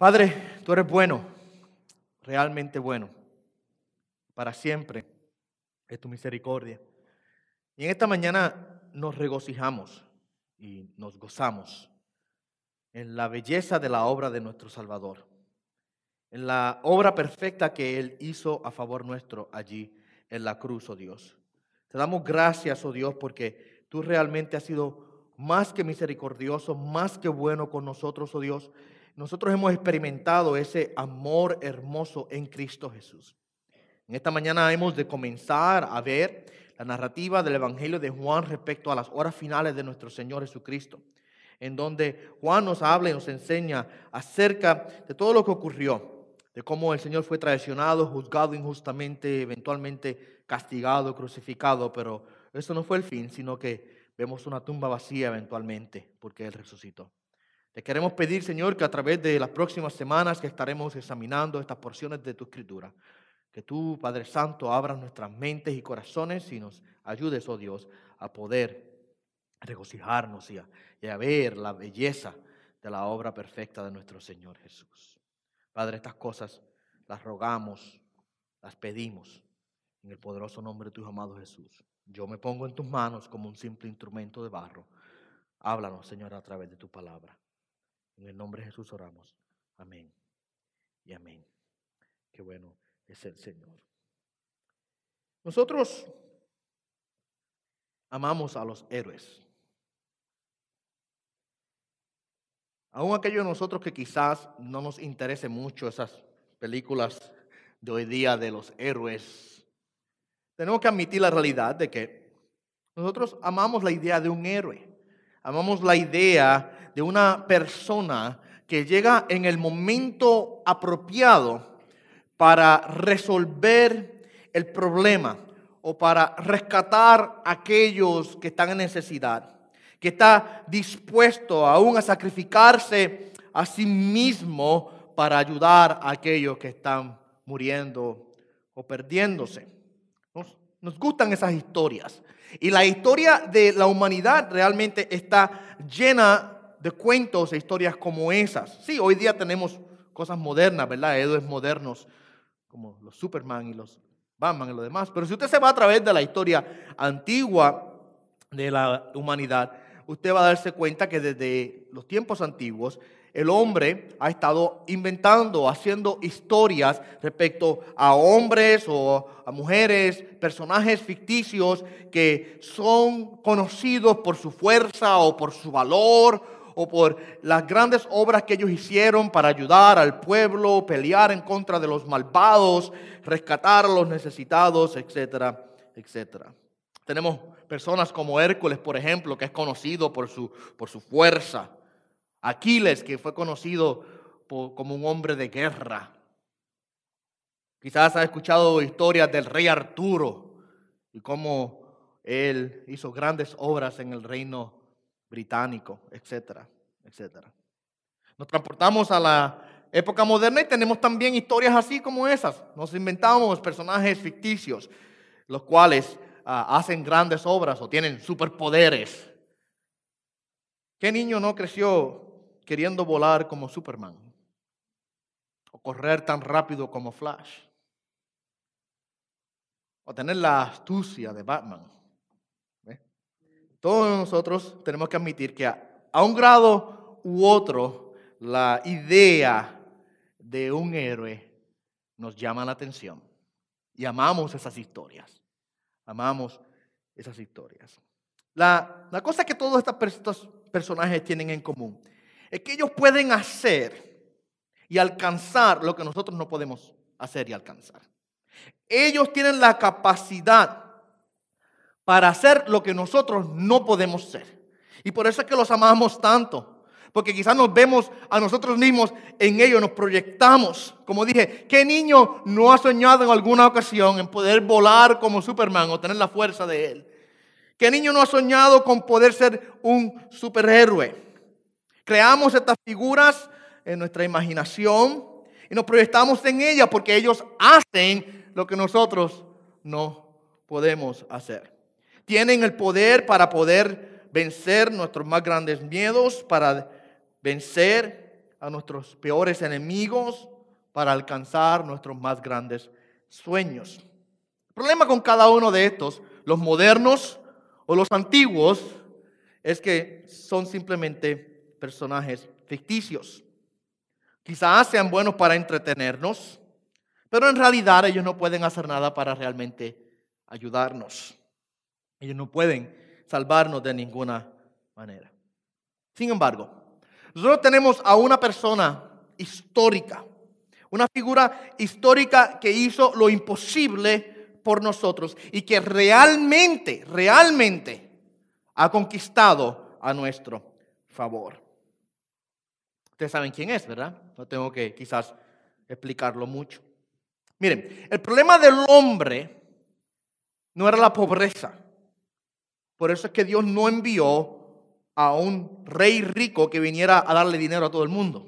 Padre, tú eres bueno, realmente bueno. Para siempre es tu misericordia. Y en esta mañana nos regocijamos y nos gozamos en la belleza de la obra de nuestro Salvador, en la obra perfecta que Él hizo a favor nuestro allí en la cruz, oh Dios. Te damos gracias, oh Dios, porque tú realmente has sido más que misericordioso, más que bueno con nosotros, oh Dios. Nosotros hemos experimentado ese amor hermoso en Cristo Jesús. En esta mañana hemos de comenzar a ver la narrativa del Evangelio de Juan respecto a las horas finales de nuestro Señor Jesucristo, en donde Juan nos habla y nos enseña acerca de todo lo que ocurrió, de cómo el Señor fue traicionado, juzgado injustamente, eventualmente castigado, crucificado, pero eso no fue el fin, sino que vemos una tumba vacía eventualmente, porque Él resucitó. Te queremos pedir, Señor, que a través de las próximas semanas que estaremos examinando estas porciones de tu Escritura, que tú, Padre Santo, abras nuestras mentes y corazones y nos ayudes, oh Dios, a poder regocijarnos y a ver la belleza de la obra perfecta de nuestro Señor Jesús. Padre, estas cosas las rogamos, las pedimos en el poderoso nombre de tu amado Jesús. Yo me pongo en tus manos como un simple instrumento de barro. Háblanos, Señor, a través de tu palabra. En el nombre de Jesús oramos. Amén y amén. Qué bueno es el Señor. Nosotros amamos a los héroes. Aún aquellos de nosotros que quizás no nos interese mucho esas películas de hoy día de los héroes, tenemos que admitir la realidad de que nosotros amamos la idea de un héroe. Amamos la idea de una persona que llega en el momento apropiado para resolver el problema o para rescatar a aquellos que están en necesidad, que está dispuesto aún a sacrificarse a sí mismo para ayudar a aquellos que están muriendo o perdiéndose. Nos gustan esas historias. Y la historia de la humanidad realmente está llena de cuentos e historias como esas. Sí, hoy día tenemos cosas modernas, ¿verdad? Héroes modernos como los Superman y los Batman y lo demás. Pero si usted se va a través de la historia antigua de la humanidad, usted va a darse cuenta que desde los tiempos antiguos el hombre ha estado inventando, haciendo historias respecto a hombres o a mujeres, personajes ficticios que son conocidos por su fuerza o por su valor o por las grandes obras que ellos hicieron para ayudar al pueblo, pelear en contra de los malvados, rescatar a los necesitados, etcétera, etcétera. Tenemos personas como Hércules, por ejemplo, que es conocido por su fuerza. Aquiles, que fue conocido como un hombre de guerra. Quizás has escuchado historias del rey Arturo y cómo él hizo grandes obras en el reino británico, etcétera, etcétera. Nos transportamos a la época moderna y tenemos también historias así como esas. Nos inventamos personajes ficticios, los cuales hacen grandes obras o tienen superpoderes. ¿Qué niño no creció queriendo volar como Superman? O correr tan rápido como Flash. O tener la astucia de Batman. Todos nosotros tenemos que admitir que a un grado u otro, la idea de un héroe nos llama la atención. Y amamos esas historias. Amamos esas historias. La cosa que todos estos personajes tienen en común es que ellos pueden hacer y alcanzar lo que nosotros no podemos hacer y alcanzar. Ellos tienen la capacidad para hacer lo que nosotros no podemos hacer. Y por eso es que los amamos tanto. Porque quizás nos vemos a nosotros mismos en ellos, nos proyectamos. Como dije, ¿qué niño no ha soñado en alguna ocasión en poder volar como Superman o tener la fuerza de él? ¿Qué niño no ha soñado con poder ser un superhéroe? Creamos estas figuras en nuestra imaginación y nos proyectamos en ellas porque ellos hacen lo que nosotros no podemos hacer. Tienen el poder para poder vencer nuestros más grandes miedos, para vencer a nuestros peores enemigos para alcanzar nuestros más grandes sueños. El problema con cada uno de estos, los modernos o los antiguos, es que son simplemente personajes ficticios. Quizás sean buenos para entretenernos, pero en realidad ellos no pueden hacer nada para realmente ayudarnos. Ellos no pueden salvarnos de ninguna manera. Sin embargo, nosotros tenemos a una persona histórica, una figura histórica que hizo lo imposible por nosotros y que realmente ha conquistado a nuestro favor. Ustedes saben quién es, ¿verdad? No tengo que quizás explicarlo mucho. Miren, el problema del hombre no era la pobreza. Por eso es que Dios no envió a un rey rico que viniera a darle dinero a todo el mundo.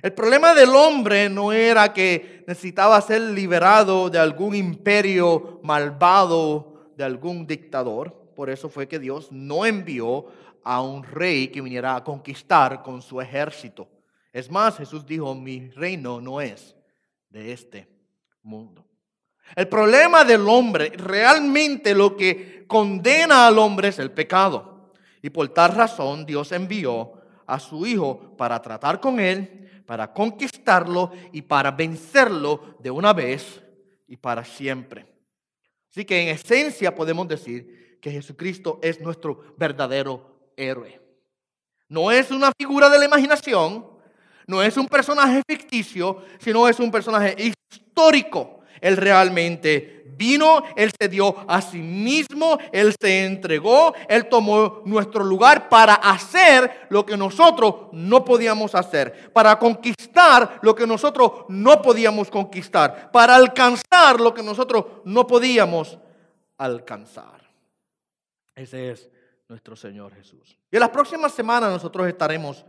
El problema del hombre no era que necesitaba ser liberado de algún imperio malvado, de algún dictador. Por eso fue que Dios no envió a un rey que viniera a conquistar con su ejército. Es más, Jesús dijo, mi reino no es de este mundo. El problema del hombre, realmente lo que condena al hombre es el pecado. Y por tal razón Dios envió a su Hijo para tratar con él, para conquistarlo y para vencerlo de una vez y para siempre. Así que en esencia podemos decir que Jesucristo es nuestro verdadero héroe. No es una figura de la imaginación, no es un personaje ficticio, sino es un personaje histórico. Él realmente vino, Él se dio a sí mismo, Él se entregó, Él tomó nuestro lugar para hacer lo que nosotros no podíamos hacer, para conquistar lo que nosotros no podíamos conquistar, para alcanzar lo que nosotros no podíamos alcanzar. Ese es nuestro Señor Jesús. Y en las próximas semanas nosotros estaremos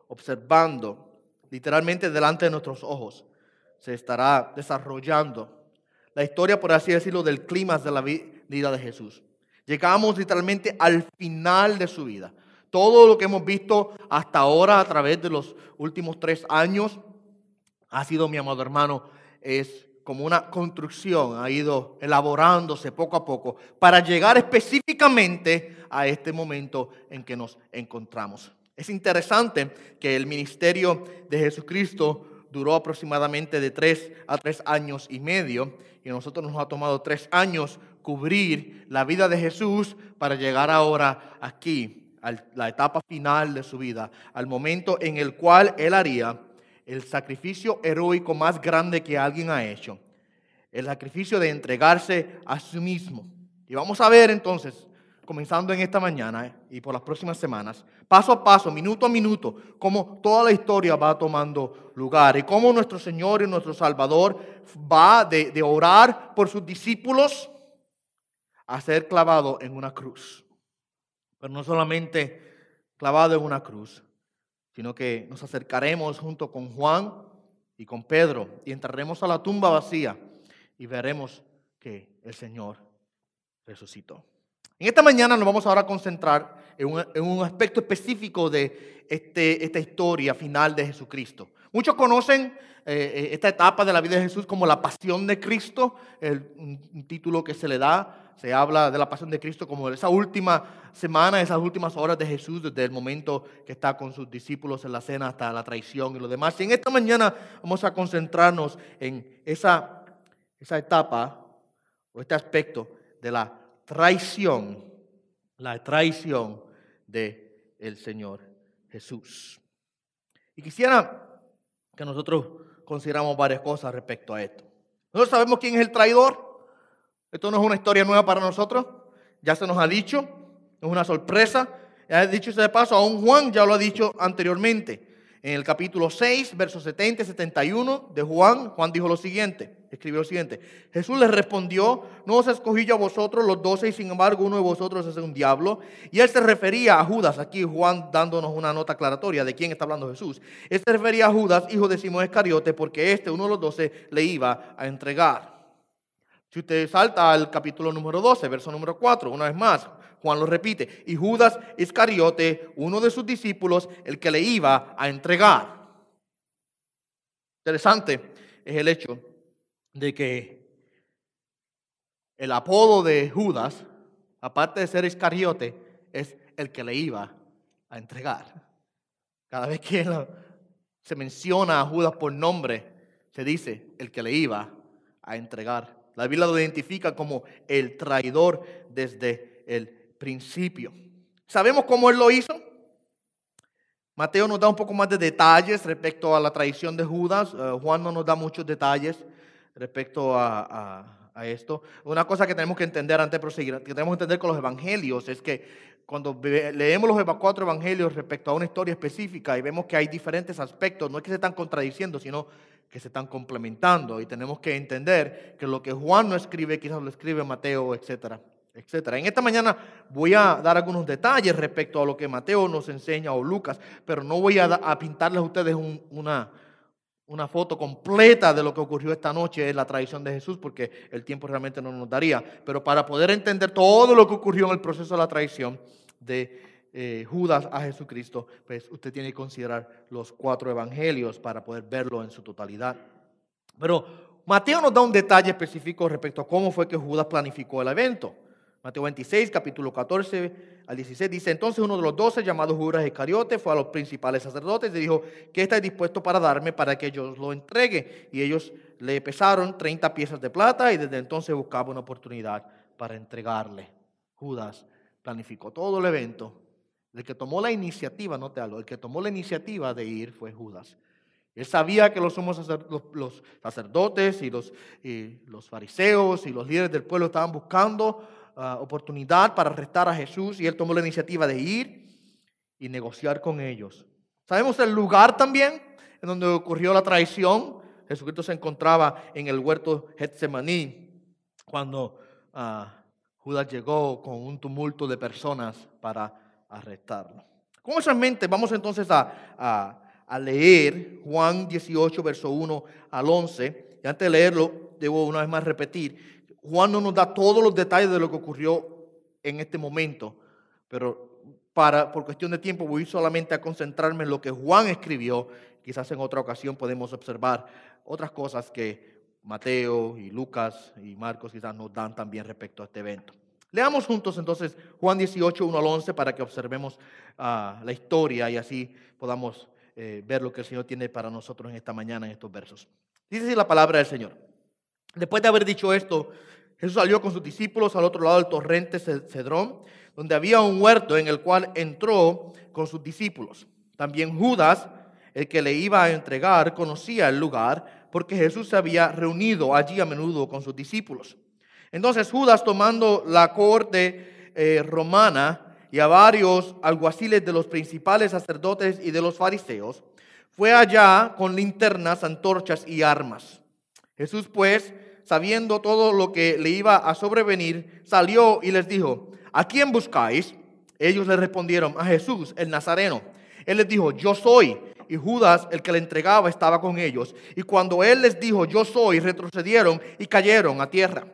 observando, literalmente delante de nuestros ojos, se estará desarrollando la historia, por así decirlo, del clímax de la vida de Jesús. Llegamos literalmente al final de su vida. Todo lo que hemos visto hasta ahora a través de los últimos 3 años ha sido, mi amado hermano, es como una construcción, ha ido elaborándose poco a poco para llegar específicamente a este momento en que nos encontramos. Es interesante que el ministerio de Jesucristo duró aproximadamente de 3 a 3 años y medio, y a nosotros nos ha tomado 3 años cubrir la vida de Jesús para llegar ahora aquí, a la etapa final de su vida, al momento en el cual Él haría el sacrificio heroico más grande que alguien ha hecho, el sacrificio de entregarse a sí mismo. Y vamos a ver entonces, comenzando en esta mañana y por las próximas semanas, paso a paso, minuto a minuto, cómo toda la historia va tomando lugar y cómo nuestro Señor y nuestro Salvador va de orar por sus discípulos a ser clavado en una cruz. Pero no solamente clavado en una cruz, sino que nos acercaremos junto con Juan y con Pedro y entraremos a la tumba vacía y veremos que el Señor resucitó. En esta mañana nos vamos ahora a concentrar en un aspecto específico de esta historia final de Jesucristo. Muchos conocen esta etapa de la vida de Jesús como la pasión de Cristo, un título que se le da. Se habla de la pasión de Cristo como esa última semana, esas últimas horas de Jesús, desde el momento que está con sus discípulos en la cena hasta la traición y lo demás. Y en esta mañana vamos a concentrarnos en esa etapa o este aspecto de la traición del Señor Jesús. Y quisiera que nosotros consideramos varias cosas respecto a esto. Nosotros sabemos quién es el traidor. Esto no es una historia nueva para nosotros. Ya se nos ha dicho. Es una sorpresa. Ya he dicho ese de paso, aún Juan ya lo ha dicho anteriormente. En el capítulo 6, versos 70 y 71 de Juan dijo lo siguiente, escribió lo siguiente. Jesús les respondió, no os escogí yo a vosotros los 12, y sin embargo uno de vosotros es un diablo. Y él se refería a Judas, aquí Juan dándonos una nota aclaratoria de quién está hablando Jesús. Él se refería a Judas, hijo de Simón Iscariote, porque uno de los 12, le iba a entregar. Si usted salta al capítulo número 12, verso número 4, una vez más, Juan lo repite. Y Judas Iscariote, uno de sus discípulos, el que le iba a entregar. Interesante es el hecho de que el apodo de Judas, aparte de ser Iscariote, es el que le iba a entregar. Cada vez que se menciona a Judas por nombre, se dice el que le iba a entregar. La Biblia lo identifica como el traidor desde el principio. ¿Sabemos cómo él lo hizo? Mateo nos da un poco más de detalles respecto a la traición de Judas. Juan no nos da muchos detalles respecto a esto. Una cosa que tenemos que entender antes de proseguir, que tenemos que entender con los evangelios, es que cuando leemos los 4 evangelios respecto a una historia específica y vemos que hay diferentes aspectos, no es que se están contradiciendo, sino que se están complementando. Y tenemos que entender que lo que Juan no escribe, quizás lo escribe Mateo, etcétera, etcétera. En esta mañana voy a dar algunos detalles respecto a lo que Mateo nos enseña o Lucas, pero no voy a pintarles a ustedes una foto completa de lo que ocurrió esta noche en la traición de Jesús, porque el tiempo realmente no nos daría. Pero para poder entender todo lo que ocurrió en el proceso de la traición de Judas a Jesucristo, pues usted tiene que considerar los 4 evangelios para poder verlo en su totalidad. Pero Mateo nos da un detalle específico respecto a cómo fue que Judas planificó el evento. Mateo 26, capítulo 14 al 16, dice: entonces uno de los 12, llamado Judas Iscariote, fue a los principales sacerdotes y dijo: ¿qué estáis dispuestos para darme para que yo os lo entregue? Y ellos le pesaron 30 piezas de plata, y desde entonces buscaba una oportunidad para entregarle. Judas planificó todo el evento. El que tomó la iniciativa, no te hablo, el que tomó la iniciativa de ir fue Judas. Él sabía que los sacerdotes y los fariseos y los líderes del pueblo estaban buscando oportunidad para arrestar a Jesús, y él tomó la iniciativa de ir y negociar con ellos. Sabemos el lugar también en donde ocurrió la traición. Jesucristo se encontraba en el huerto Getsemaní cuando Judas llegó con un tumulto de personas para arrestarlo. Con eso en mente, vamos entonces a leer Juan 18, verso 1 al 11. Y antes de leerlo, debo una vez más repetir: Juan no nos da todos los detalles de lo que ocurrió en este momento, pero por cuestión de tiempo voy solamente a concentrarme en lo que Juan escribió. Quizás en otra ocasión podemos observar otras cosas que Mateo y Lucas y Marcos quizás nos dan también respecto a este evento. Leamos juntos entonces Juan 18, 1 al 11 para que observemos la historia y así podamos ver lo que el Señor tiene para nosotros en esta mañana en estos versos. Dice así la palabra del Señor. Después de haber dicho esto, Jesús salió con sus discípulos al otro lado del torrente Cedrón, donde había un huerto en el cual entró con sus discípulos. También Judas, el que le iba a entregar, conocía el lugar, porque Jesús se había reunido allí a menudo con sus discípulos. Entonces Judas, tomando la corte romana y a varios alguaciles de los principales sacerdotes y de los fariseos, fue allá con linternas, antorchas y armas. Jesús, pues, sabiendo todo lo que le iba a sobrevenir, salió y les dijo: ¿a quién buscáis? Ellos le respondieron: a Jesús, el Nazareno. Él les dijo: yo soy. Y Judas, el que le entregaba, estaba con ellos. Y cuando él les dijo: yo soy, retrocedieron y cayeron a tierra.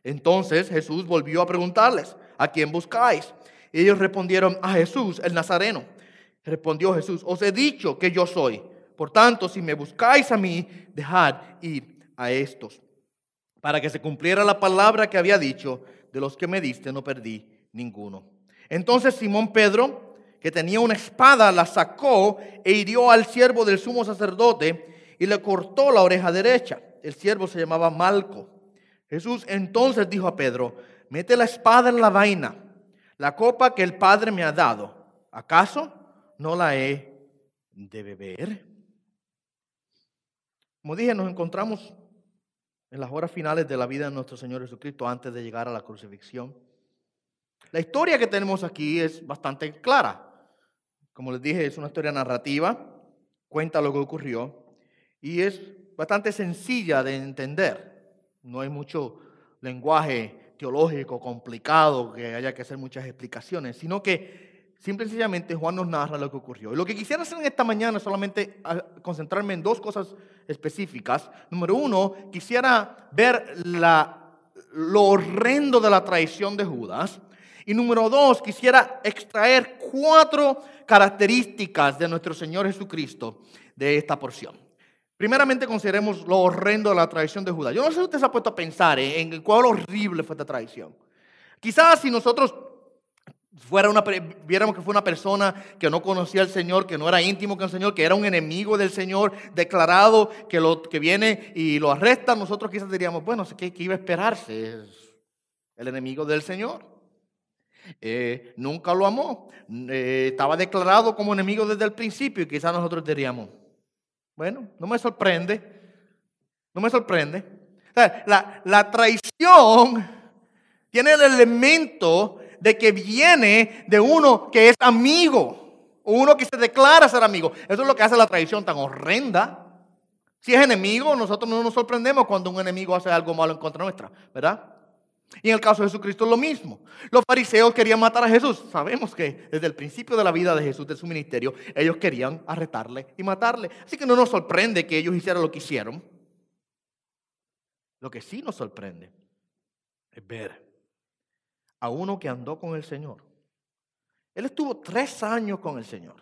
Entonces Jesús volvió a preguntarles: ¿a quién buscáis? Y ellos respondieron: a Jesús, el Nazareno. Respondió Jesús: os he dicho que yo soy. Por tanto, si me buscáis a mí, dejad ir a estos. Para que se cumpliera la palabra que había dicho: de los que me diste no perdí ninguno. Entonces Simón Pedro, que tenía una espada, la sacó e hirió al siervo del sumo sacerdote y le cortó la oreja derecha. El siervo se llamaba Malco. Jesús entonces dijo a Pedro: mete la espada en la vaina. La copa que el Padre me ha dado, ¿acaso no la he de beber? Como dije, nos encontramos en las horas finales de la vida de nuestro Señor Jesucristo antes de llegar a la crucifixión. La historia que tenemos aquí es bastante clara. Como les dije, es una historia narrativa, cuenta lo que ocurrió y es bastante sencilla de entender. No hay mucho lenguaje teológico complicado que haya que hacer muchas explicaciones, sino que simple y sencillamente Juan nos narra lo que ocurrió. Y lo que quisiera hacer en esta mañana es solamente concentrarme en dos cosas específicas. Número uno, quisiera ver lo horrendo de la traición de Judas. Y número 2, quisiera extraer 4 características de nuestro Señor Jesucristo de esta porción. Primeramente consideremos lo horrendo de la traición de Judas. Yo no sé si usted se ha puesto a pensar en cuál horrible fue esta traición. Quizás si nosotros viéramos que fue una persona que no conocía al Señor, que no era íntimo con el Señor, que era un enemigo del Señor, declarado, que viene y lo arresta, nosotros quizás diríamos, bueno, ¿qué iba a esperarse? Es el enemigo del Señor. Nunca lo amó. Estaba declarado como enemigo desde el principio y quizás nosotros diríamos, bueno, no me sorprende. No me sorprende. O sea, la traición tiene el elemento de que viene de uno que es amigo, o uno que se declara ser amigo. Eso es lo que hace la traición tan horrenda. Si es enemigo, nosotros no nos sorprendemos cuando un enemigo hace algo malo en contra nuestra, ¿verdad? Y en el caso de Jesucristo es lo mismo. Los fariseos querían matar a Jesús. Sabemos que desde el principio de la vida de Jesús, de su ministerio, ellos querían arrestarle y matarle. Así que no nos sorprende que ellos hicieran lo que hicieron. Lo que sí nos sorprende es ver a uno que andó con el Señor. Él estuvo 3 años con el Señor.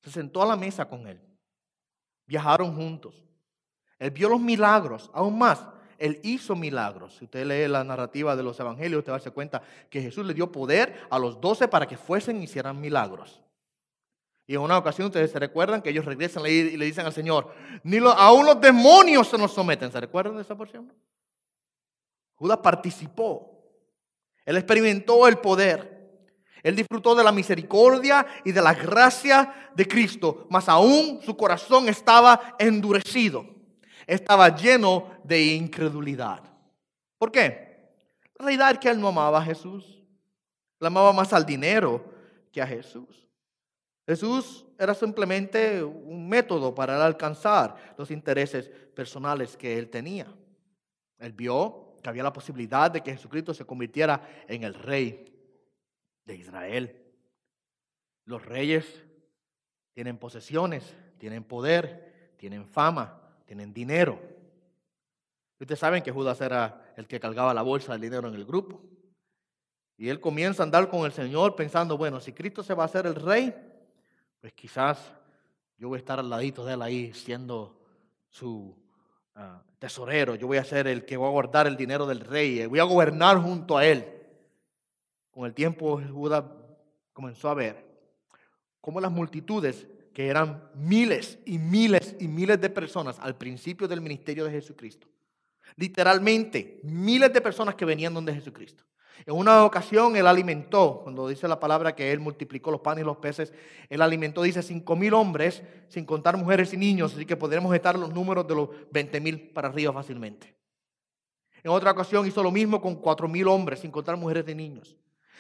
Se sentó a la mesa con Él. Viajaron juntos. Él vio los milagros. Aún más, Él hizo milagros. Si usted lee la narrativa de los evangelios, usted va a darse cuenta que Jesús le dio poder a los 12 para que fuesen y hicieran milagros. Y en una ocasión ustedes se recuerdan que ellos regresan y le dicen al Señor, aún los demonios se nos someten. ¿Se recuerdan de esa porción? Judas participó. Él experimentó el poder. Él disfrutó de la misericordia y de la gracia de Cristo, mas aún su corazón estaba endurecido. Estaba lleno de incredulidad. ¿Por qué? La realidad es que él no amaba a Jesús. Él amaba más al dinero que a Jesús. Jesús era simplemente un método para él alcanzar los intereses personales que él tenía. Él vio que había la posibilidad de que Jesucristo se convirtiera en el rey de Israel. Los reyes tienen posesiones, tienen poder, tienen fama, tienen dinero. Ustedes saben que Judas era el que cargaba la bolsa del dinero en el grupo. Y él comienza a andar con el Señor pensando, bueno, si Cristo se va a hacer el rey, pues quizás yo voy a estar al ladito de él ahí siendo su tesorero. Yo voy a ser el que va a guardar el dinero del rey. Voy a gobernar junto a él. Con el tiempo Judas comenzó a ver cómo las multitudes, que eran miles y miles y miles de personas al principio del ministerio de Jesucristo, literalmente miles de personas que venían donde Jesucristo. En una ocasión él alimentó, cuando dice la palabra que él multiplicó los panes y los peces, él alimentó, dice, 5,000 hombres, sin contar mujeres y niños, así que podremos estar en los números de los 20,000 para arriba fácilmente. En otra ocasión hizo lo mismo con 4,000 hombres, sin contar mujeres y niños.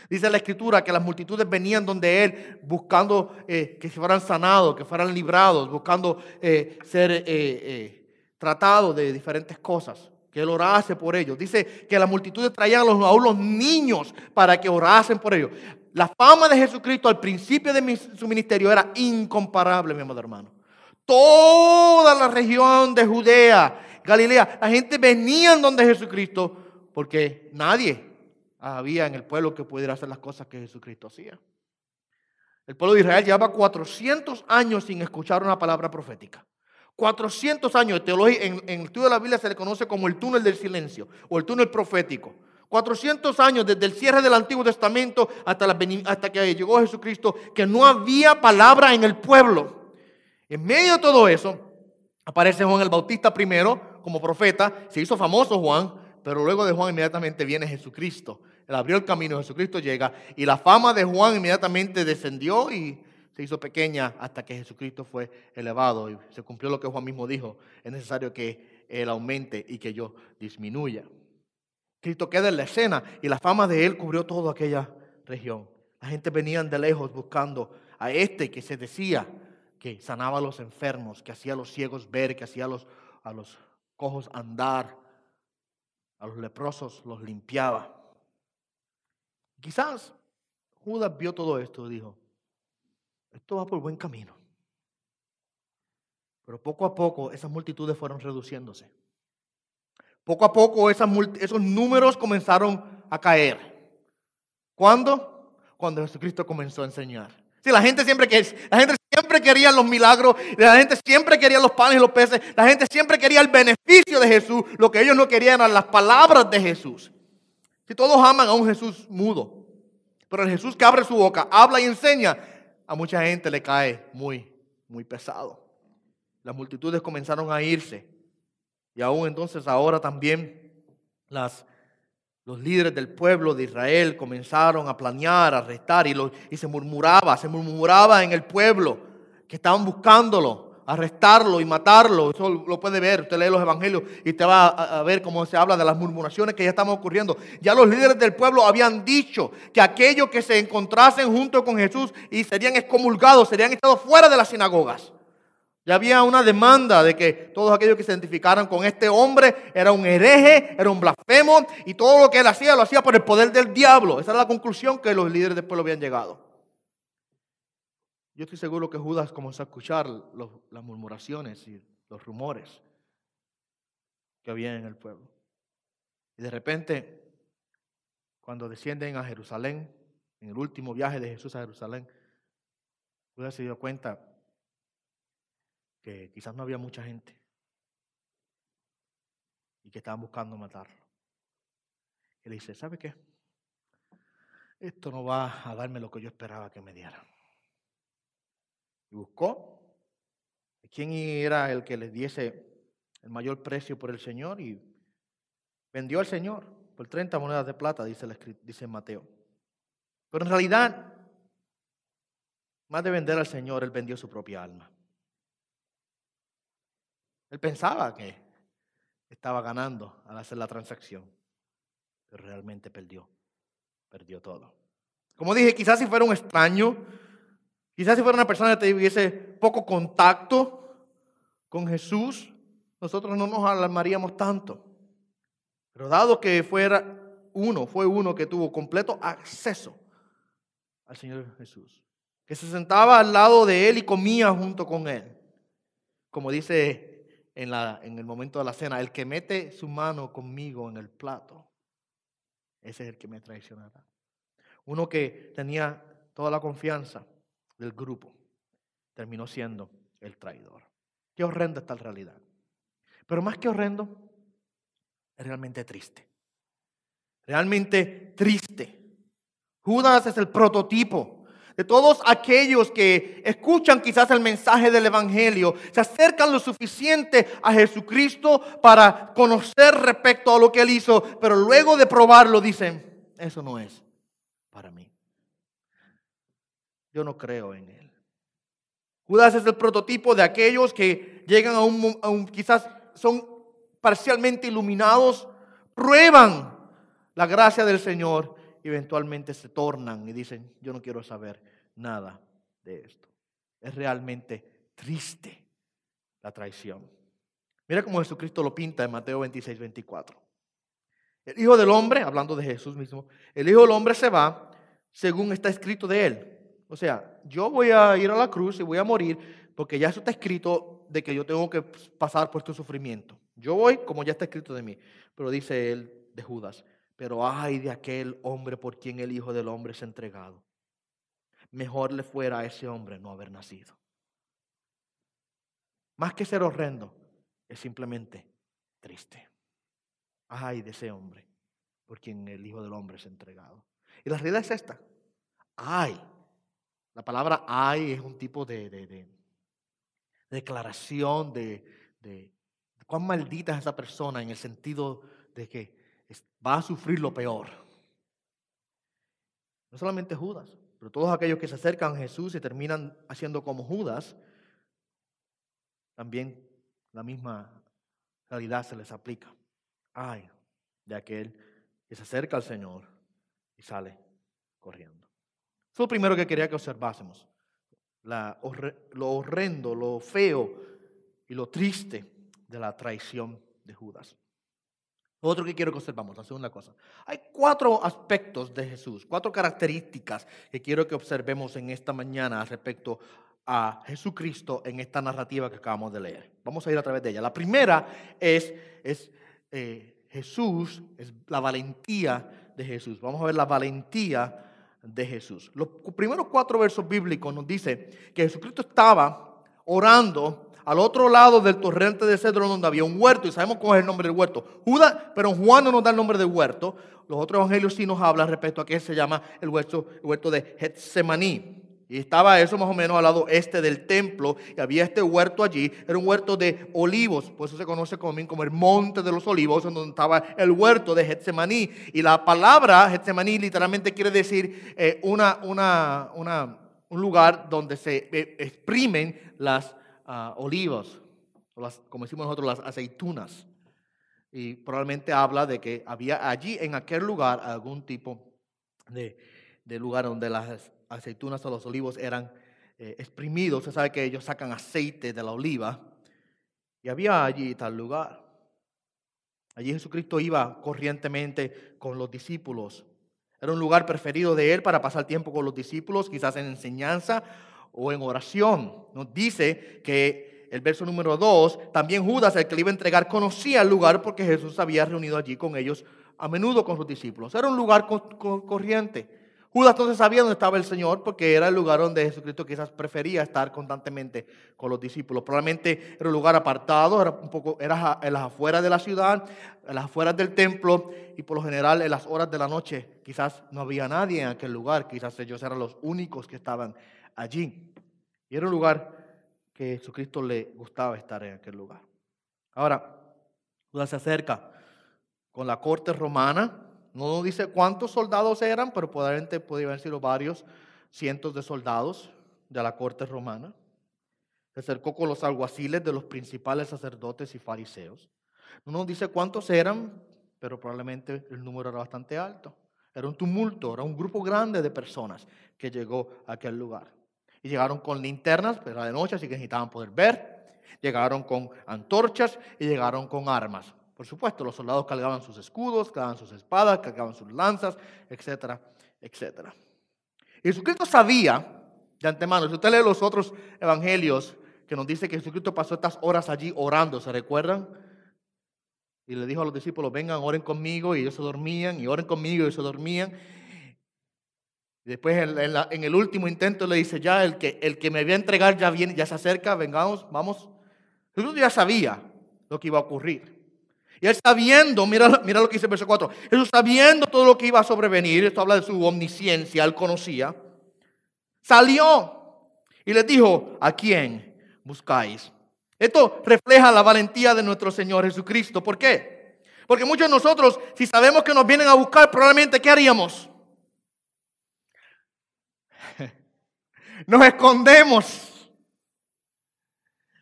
Dice la Escritura que las multitudes venían donde él buscando que fueran sanados, que fueran librados, buscando ser tratados de diferentes cosas, que él orase por ellos. Dice que las multitudes traían aún los niños para que orasen por ellos. La fama de Jesucristo al principio de su ministerio era incomparable, mi amado hermano. Toda la región de Judea, Galilea, la gente venía donde Jesucristo porque nadie había en el pueblo que pudiera hacer las cosas que Jesucristo hacía. El pueblo de Israel llevaba 400 años sin escuchar una palabra profética. 400 años. En el estudio de la Biblia se le conoce como el túnel del silencio o el túnel profético. 400 años desde el cierre del Antiguo Testamento hasta que llegó Jesucristo, que no había palabra en el pueblo. En medio de todo eso, aparece Juan el Bautista primero como profeta. Se hizo famoso Juan, pero luego de Juan inmediatamente viene Jesucristo. Él abrió el camino, Jesucristo llega y la fama de Juan inmediatamente descendió y se hizo pequeña hasta que Jesucristo fue elevado y se cumplió lo que Juan mismo dijo: es necesario que Él aumente y que yo disminuya. Cristo queda en la escena y la fama de Él cubrió toda aquella región. La gente venía de lejos buscando a este que se decía que sanaba a los enfermos, que hacía a los ciegos ver, que hacía a los cojos andar, a los leprosos los limpiaba. Quizás Judas vio todo esto y dijo: esto va por buen camino. Pero poco a poco esas multitudes fueron reduciéndose. Poco a poco esos números comenzaron a caer. ¿Cuándo? Cuando Jesucristo comenzó a enseñar. Sí, la gente siempre quería los milagros, la gente siempre quería los panes y los peces, la gente siempre quería el beneficio de Jesús. Lo que ellos no querían eran las palabras de Jesús. Si todos aman a un Jesús mudo, pero el Jesús que abre su boca, habla y enseña, a mucha gente le cae muy, muy pesado. Las multitudes comenzaron a irse. Y aún entonces ahora también los líderes del pueblo de Israel comenzaron a planear, a arrestar y se murmuraba en el pueblo que estaban buscándolo, arrestarlo y matarlo. Eso lo puede ver, usted lee los evangelios y te va a ver cómo se habla de las murmuraciones que ya estaban ocurriendo. Ya los líderes del pueblo habían dicho que aquellos que se encontrasen junto con Jesús y serían excomulgados, serían echados fuera de las sinagogas. Ya había una demanda de que todos aquellos que se identificaran con este hombre era un hereje, era un blasfemo y todo lo que él hacía lo hacía por el poder del diablo. Esa era la conclusión que los líderes del pueblo habían llegado. Yo estoy seguro que Judas comenzó a escuchar las murmuraciones y los rumores que había en el pueblo. Y de repente, cuando descienden a Jerusalén, en el último viaje de Jesús a Jerusalén, Judas se dio cuenta que quizás no había mucha gente y que estaban buscando matarlo. Y le dice, ¿sabe qué? Esto no va a darme lo que yo esperaba que me diera. Y buscó quién era el que les diese el mayor precio por el Señor y vendió al Señor por 30 monedas de plata, dice Mateo. Pero en realidad, más de vender al Señor, él vendió su propia alma. Él pensaba que estaba ganando al hacer la transacción, pero realmente perdió todo. Como dije, quizás si fuera un extraño, quizás si fuera una persona que tuviese poco contacto con Jesús, nosotros no nos alarmaríamos tanto. Pero dado que fue uno que tuvo completo acceso al Señor Jesús, que se sentaba al lado de él y comía junto con él, como dice en el momento de la cena, el que mete su mano conmigo en el plato, ese es el que me traicionará. Uno que tenía toda la confianza del grupo, terminó siendo el traidor. Qué horrenda esta realidad. Pero más que horrendo, es realmente triste. Realmente triste. Judas es el prototipo de todos aquellos que escuchan quizás el mensaje del evangelio, se acercan lo suficiente a Jesucristo para conocer respecto a lo que él hizo, pero luego de probarlo dicen, eso no es para mí. Yo no creo en él. Judas es el prototipo de aquellos que llegan quizás son parcialmente iluminados, prueban la gracia del Señor y eventualmente se tornan y dicen, yo no quiero saber nada de esto. Es realmente triste la traición. Mira cómo Jesucristo lo pinta en Mateo 26-24. El Hijo del Hombre, hablando de Jesús mismo, el Hijo del Hombre se va según está escrito de él. O sea, yo voy a ir a la cruz y voy a morir porque ya eso está escrito de que yo tengo que pasar por este sufrimiento. Yo voy como ya está escrito de mí. Pero dice él de Judas, pero ay de aquel hombre por quien el Hijo del Hombre es entregado. Mejor le fuera a ese hombre no haber nacido. Más que ser horrendo, es simplemente triste. Ay de ese hombre por quien el Hijo del Hombre es entregado. Y la realidad es esta. Ay. La palabra ay es un tipo de declaración de cuán maldita es esa persona en el sentido de que va a sufrir lo peor. No solamente Judas, pero todos aquellos que se acercan a Jesús y terminan haciendo como Judas, también la misma realidad se les aplica. Ay de aquel que se acerca al Señor y sale corriendo. Eso es lo primero que quería que observásemos. Lo horrendo, lo feo y lo triste de la traición de Judas. Lo otro que quiero que observamos, la segunda cosa. Hay 4 aspectos de Jesús, 4 características que quiero que observemos en esta mañana respecto a Jesucristo en esta narrativa que acabamos de leer. Vamos a ir a través de ella. La primera es Jesús, es la valentía de Jesús. Vamos a ver la valentía de Jesús. Los primeros 4 versos bíblicos nos dice que Jesucristo estaba orando al otro lado del torrente de Cedrón, donde había un huerto, y sabemos cuál es el nombre del huerto. Judas, pero Juan no nos da el nombre del huerto. Los otros evangelios sí nos hablan respecto a que se llama el huerto de Getsemaní. Y estaba eso más o menos al lado este del templo, y había este huerto allí. Era un huerto de olivos, por eso se conoce como el monte de los olivos, donde estaba el huerto de Getsemaní. Y la palabra Getsemaní literalmente quiere decir un lugar donde se exprimen las olivos, como decimos nosotros, las aceitunas. Y probablemente habla de que había allí en aquel lugar algún tipo de lugar donde las aceitunas o los olivos eran exprimidos. Usted sabe que ellos sacan aceite de la oliva. Y había allí tal lugar. Allí Jesucristo iba corrientemente con los discípulos. Era un lugar preferido de él para pasar tiempo con los discípulos, quizás en enseñanza o en oración. Nos dice que el verso número 2, también Judas, el que le iba a entregar, conocía el lugar porque Jesús se había reunido allí con ellos a menudo con sus discípulos. Era un lugar corriente. Judas entonces sabía dónde estaba el Señor porque era el lugar donde Jesucristo quizás prefería estar constantemente con los discípulos. Probablemente era un lugar apartado, era en las afueras de la ciudad, en las afueras del templo, y por lo general en las horas de la noche quizás no había nadie en aquel lugar, quizás ellos eran los únicos que estaban allí. Y era un lugar que a Jesucristo le gustaba estar en aquel lugar. Ahora, Judas se acerca con la corte romana. No dice cuántos soldados eran, pero probablemente podrían haber sido varios cientos de soldados de la corte romana. Se acercó con los alguaciles de los principales sacerdotes y fariseos. No nos dice cuántos eran, pero probablemente el número era bastante alto. Era un tumulto, era un grupo grande de personas que llegó a aquel lugar. Y llegaron con linternas, pero era de noche, así que necesitaban poder ver. Llegaron con antorchas y llegaron con armas. Por supuesto, los soldados cargaban sus escudos, cargaban sus espadas, cargaban sus lanzas, etcétera, etcétera. Y Jesucristo sabía de antemano, si usted lee los otros evangelios, que nos dice que Jesucristo pasó estas horas allí orando, ¿se recuerdan? Y le dijo a los discípulos, vengan, oren conmigo, y ellos se dormían, y oren conmigo, y ellos se dormían. Y después en el último intento le dice, ya el que me voy a entregar ya viene, ya se acerca, vengamos, vamos. Jesús ya sabía lo que iba a ocurrir. Y él sabiendo, mira lo que dice el verso 4, Jesús sabiendo todo lo que iba a sobrevenir, esto habla de su omnisciencia, él conocía, salió y les dijo, ¿a quién buscáis? Esto refleja la valentía de nuestro Señor Jesucristo. ¿Por qué? Porque muchos de nosotros, si sabemos que nos vienen a buscar, probablemente, ¿qué haríamos? Nos escondemos.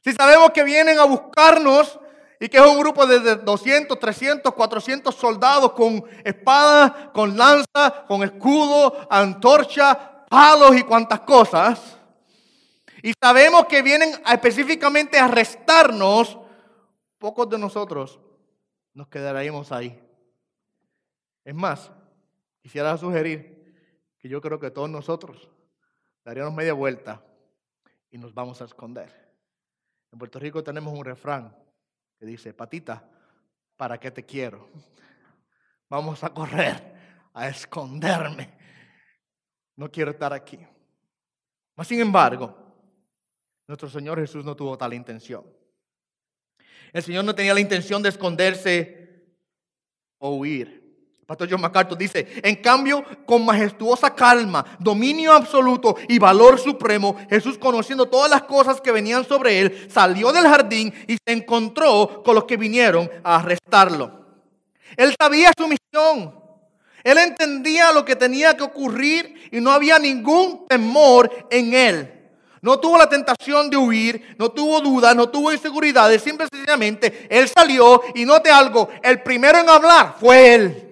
Si sabemos que vienen a buscarnos y que es un grupo de 200, 300, 400 soldados con espada, con lanza, con escudo, antorcha, palos y cuantas cosas, y sabemos que vienen específicamente a arrestarnos, pocos de nosotros nos quedaríamos ahí. Es más, quisiera sugerir que yo creo que todos nosotros daríamos media vuelta y nos vamos a esconder. En Puerto Rico tenemos un refrán que dice, patita, ¿para qué te quiero? Vamos a correr, a esconderme. No quiero estar aquí. Mas, sin embargo, nuestro Señor Jesús no tuvo tal intención. El Señor no tenía la intención de esconderse o huir. Pastor John MacArthur dice, en cambio, con majestuosa calma, dominio absoluto y valor supremo, Jesús, conociendo todas las cosas que venían sobre él, salió del jardín y se encontró con los que vinieron a arrestarlo. Él sabía su misión. Él entendía lo que tenía que ocurrir y no había ningún temor en él. No tuvo la tentación de huir, no tuvo dudas, no tuvo inseguridades. Simple y sencillamente, él salió y note algo, el primero en hablar fue él.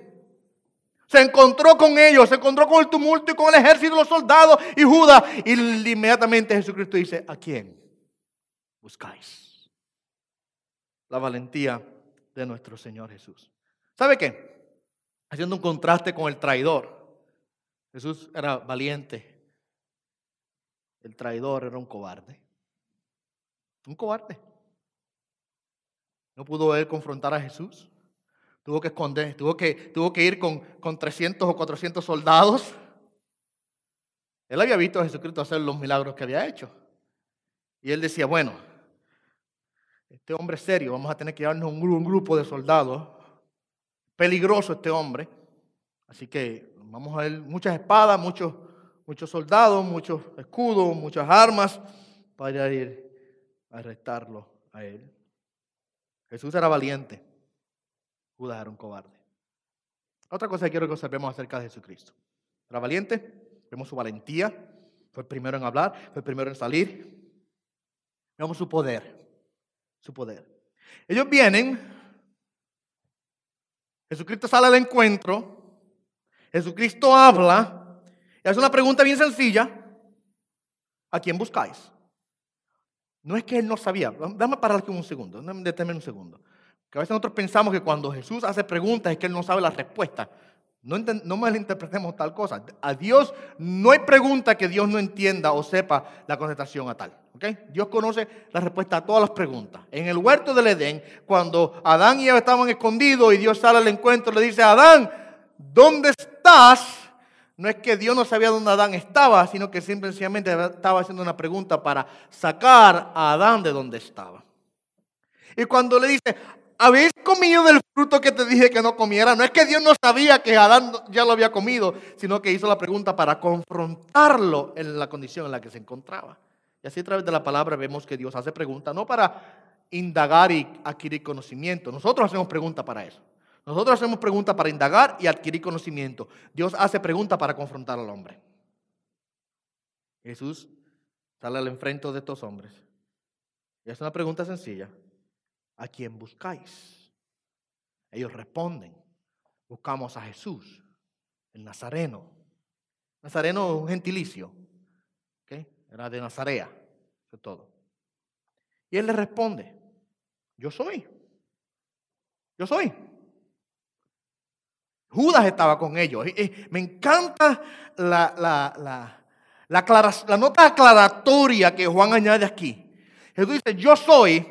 Se encontró con ellos, se encontró con el tumulto y con el ejército de los soldados y Judas. Y inmediatamente Jesucristo dice, ¿a quién buscáis? La valentía de nuestro Señor Jesús. ¿Sabe qué? Haciendo un contraste con el traidor. Jesús era valiente. El traidor era un cobarde. Un cobarde. No pudo él confrontar a Jesús. Tuvo que esconder, tuvo que ir con 300 o 400 soldados. Él había visto a Jesucristo hacer los milagros que había hecho. Y él decía, bueno, este hombre es serio, vamos a tener que llevarnos un grupo de soldados. Peligroso este hombre. Así que vamos a ver muchas espadas, muchos soldados, muchos escudos, muchas armas para ir a arrestarlo a él. Jesús era valiente, Judas era un cobarde. Otra cosa que quiero que observemos acerca de Jesucristo. Era valiente, vemos su valentía, fue el primero en hablar, fue el primero en salir. Vemos su poder. Ellos vienen, Jesucristo sale al encuentro, Jesucristo habla y hace una pregunta bien sencilla: ¿a quién buscáis? No es que él no sabía. Déjame parar aquí un segundo, detenerme un segundo. Que a veces nosotros pensamos que cuando Jesús hace preguntas es que él no sabe la respuesta. No malinterpretemos tal cosa. A Dios no hay pregunta que Dios no entienda o sepa la contestación a tal. ¿Okay? Dios conoce la respuesta a todas las preguntas. En el huerto del Edén, cuando Adán y Eva estaban escondidos y Dios sale al encuentro, le dice: Adán, ¿dónde estás? No es que Dios no sabía dónde Adán estaba, sino que simplemente estaba haciendo una pregunta para sacar a Adán de donde estaba. Y cuando le dice: ¿habéis comido del fruto que te dije que no comiera? No es que Dios no sabía que Adán ya lo había comido, sino que hizo la pregunta para confrontarlo en la condición en la que se encontraba. Y así a través de la palabra vemos que Dios hace preguntas, no para indagar y adquirir conocimiento. Nosotros hacemos preguntas para eso. Nosotros hacemos preguntas para indagar y adquirir conocimiento. Dios hace preguntas para confrontar al hombre. Jesús sale al enfrente de estos hombres y hace una pregunta sencilla: ¿a quién buscáis? Ellos responden: buscamos a Jesús, el Nazareno. Nazareno es un gentilicio, ¿okay? Era de Nazarea, eso es todo. Y él le responde: yo soy. Judas estaba con ellos. Me encanta la nota aclaratoria que Juan añade aquí. Jesús dice: yo soy.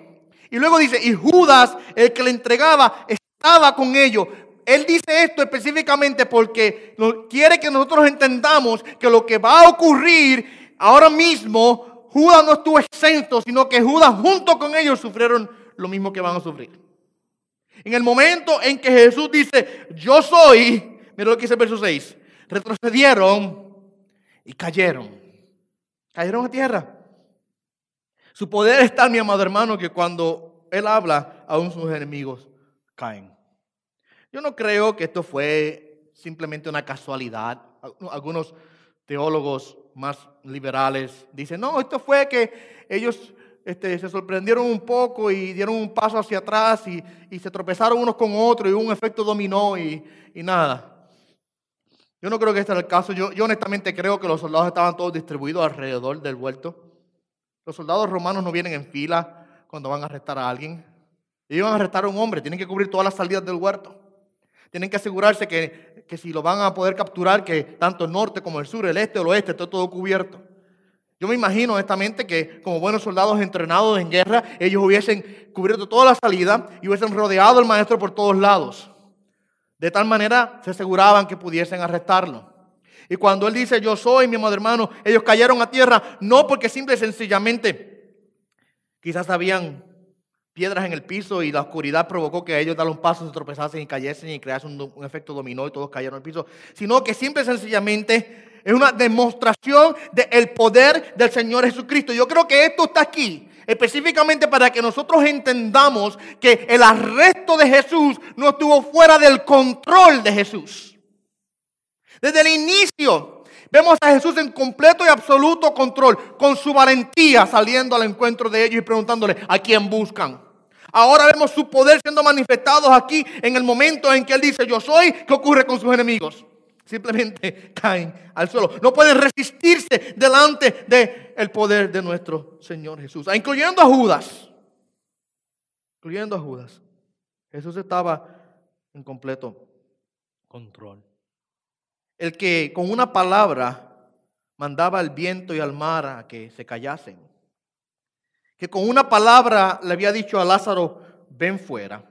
Y luego dice: y Judas, el que le entregaba, estaba con ellos. Él dice esto específicamente porque quiere que nosotros entendamos que lo que va a ocurrir ahora mismo, Judas no estuvo exento, sino que Judas junto con ellos sufrieron lo mismo que van a sufrir. En el momento en que Jesús dice: yo soy, mira lo que dice el verso 6, retrocedieron y cayeron a tierra. Su poder es tal, mi amado hermano, que cuando Él habla, aún sus enemigos caen. Yo no creo que esto fue simplemente una casualidad. Algunos teólogos más liberales dicen: no, esto fue que ellos se sorprendieron un poco y dieron un paso hacia atrás y se tropezaron unos con otros y hubo un efecto dominó y nada. Yo no creo que este era el caso. Yo honestamente creo que los soldados estaban todos distribuidos alrededor del huerto. Los soldados romanos no vienen en fila cuando van a arrestar a alguien. Ellos van a arrestar a un hombre, tienen que cubrir todas las salidas del huerto. Tienen que asegurarse que si lo van a poder capturar, que tanto el norte como el sur, el este o el oeste, esté todo cubierto. Yo me imagino honestamente que como buenos soldados entrenados en guerra, ellos hubiesen cubierto toda la salida y hubiesen rodeado al maestro por todos lados. De tal manera se aseguraban que pudiesen arrestarlo. Y cuando él dice: yo soy, mi amado hermano, ellos cayeron a tierra, no porque simple y sencillamente quizás habían piedras en el piso y la oscuridad provocó que ellos daran un paso, se tropezasen y cayesen y creasen un efecto dominó y todos cayeron al piso, sino que simple y sencillamente es una demostración del poder del Señor Jesucristo. Yo creo que esto está aquí específicamente para que nosotros entendamos que el arresto de Jesús no estuvo fuera del control de Jesús. Desde el inicio vemos a Jesús en completo y absoluto control, con su valentía saliendo al encuentro de ellos y preguntándole: ¿a quién buscan? Ahora vemos su poder siendo manifestado aquí en el momento en que Él dice: yo soy. ¿Qué ocurre con sus enemigos? Simplemente caen al suelo. No pueden resistirse delante del poder de nuestro Señor Jesús, incluyendo a Judas. Jesús estaba en completo control. El que con una palabra mandaba al viento y al mar a que se callasen. Que con una palabra le había dicho a Lázaro: ven fuera.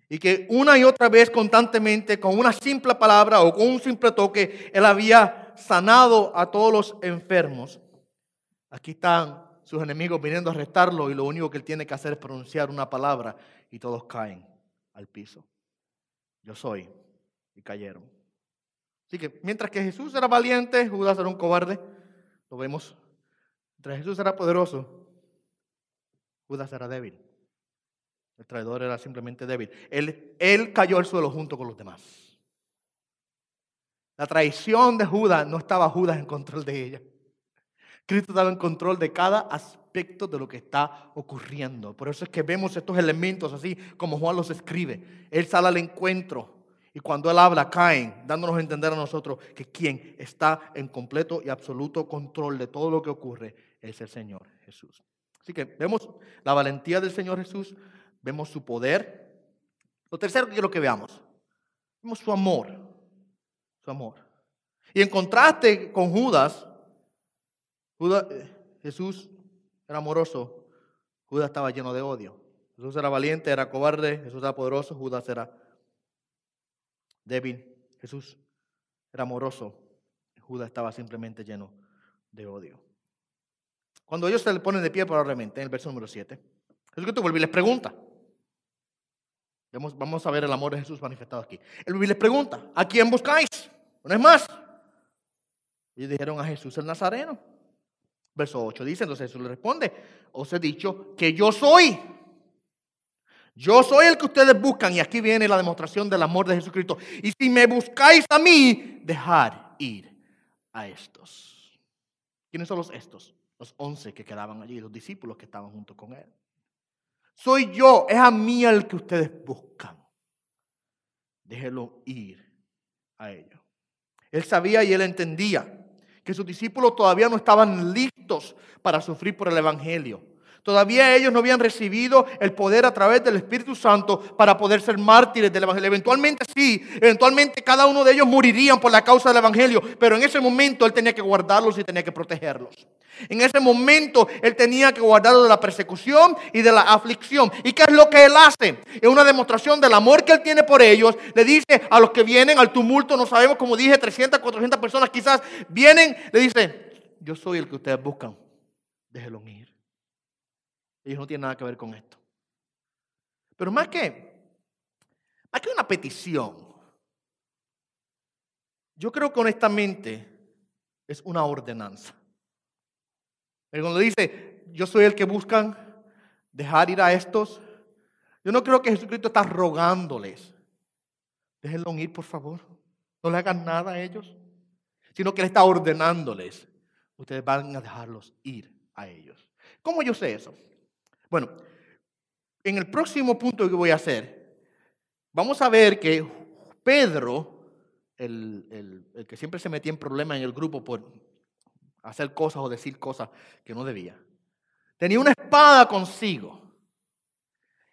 Y que una y otra vez constantemente, con una simple palabra o con un simple toque, Él había sanado a todos los enfermos, aquí están sus enemigos viniendo a arrestarlo y lo único que él tiene que hacer es pronunciar una palabra y todos caen al piso. Yo soy, y cayeron. Así que mientras que Jesús era valiente, Judas era un cobarde, lo vemos. Mientras Jesús era poderoso, Judas era débil. El traidor era simplemente débil. Él cayó al suelo junto con los demás. La traición de Judas no estaba Judas en control de ella. Cristo estaba en control de cada aspecto de lo que está ocurriendo. Por eso es que vemos estos elementos así como Juan los escribe. Él sale al encuentro y cuando él habla caen, dándonos a entender a nosotros que quien está en completo y absoluto control de todo lo que ocurre es el Señor Jesús. Así que vemos la valentía del Señor Jesús, vemos su poder. Lo tercero que quiero que veamos, vemos su amor. Su amor. Y en contraste con Judas, Jesús era amoroso, Judas estaba lleno de odio. Jesús era valiente, era cobarde, Jesús era poderoso, Judas era débil. Jesús era amoroso, Judas estaba simplemente lleno de odio. Cuando ellos se le ponen de pie probablemente, en el verso número 7, Jesucristo vuelve y les pregunta. Vamos a ver el amor de Jesús manifestado aquí. Él les pregunta, ¿a quién buscáis? No es más. Ellos dijeron a Jesús el Nazareno. Verso 8 dice, entonces Jesús le responde, os he dicho que yo soy. Yo soy el que ustedes buscan. Y aquí viene la demostración del amor de Jesucristo. Y si me buscáis a mí, dejad ir a estos. ¿Quiénes son los estos? Los 11 que quedaban allí, los discípulos que estaban junto con él. Soy yo, es a mí el que ustedes buscan. Déjenlo ir a ellos. Él sabía y él entendía que sus discípulos todavía no estaban listos para sufrir por el Evangelio. Todavía ellos no habían recibido el poder a través del Espíritu Santo para poder ser mártires del Evangelio. Eventualmente sí, eventualmente cada uno de ellos morirían por la causa del Evangelio, pero en ese momento él tenía que guardarlos y tenía que protegerlos. En ese momento él tenía que guardarlos de la persecución y de la aflicción. ¿Y qué es lo que él hace? Es una demostración del amor que él tiene por ellos. Le dice a los que vienen al tumulto, no sabemos, como dije, 300, 400 personas quizás vienen, le dice, yo soy el que ustedes buscan, déjenlo ir. Ellos no tienen nada que ver con esto. Pero más que una petición, yo creo que honestamente es una ordenanza. Pero cuando dice, yo soy el que buscan, dejar ir a estos, yo no creo que Jesucristo está rogándoles. Déjenlo ir, por favor. No le hagan nada a ellos. Sino que Él está ordenándoles. Ustedes van a dejarlos ir a ellos. ¿Cómo yo sé eso? Bueno, en el próximo punto que voy a hacer, vamos a ver que Pedro, el que siempre se metía en problemas en el grupo por hacer cosas o decir cosas que no debía, tenía una espada consigo.